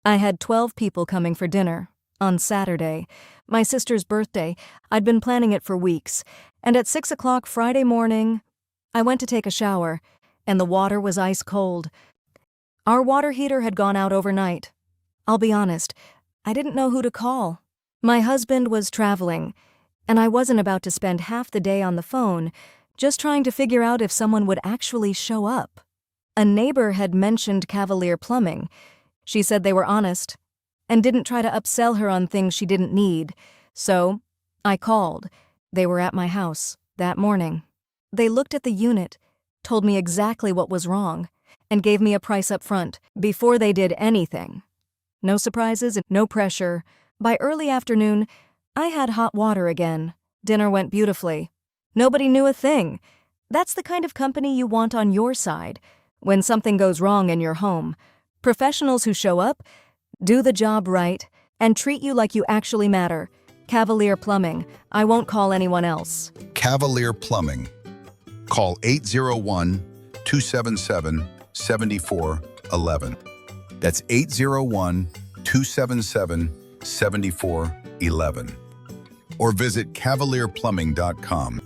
I had 12 people coming for dinner. On Saturday, my sister's birthday. I'd been planning it for weeks, and at 6 o'clock Friday morning, I went to take a shower, and the water was ice cold. Our water heater had gone out overnight. I'll be honest, I didn't know who to call. My husband was traveling, and I wasn't about to spend half the day on the phone just trying to figure out if someone would actually show up. A neighbor had mentioned Cavalier Plumbing. She said they were honest and didn't try to upsell her on things she didn't need, so I called. They were at my house that morning. They looked at the unit, told me exactly what was wrong, and gave me a price up front before they did anything. No surprises and no pressure. By early afternoon, I had hot water again. Dinner went beautifully. Nobody knew a thing. That's the kind of company you want on your side when something goes wrong in your home. Professionals who show up, do the job right, and treat you like you actually matter. Cavalier Plumbing. I won't call anyone else. Cavalier Plumbing. Call 801-277-7411. That's 801-277-7411. Or visit cavalierplumbing.com.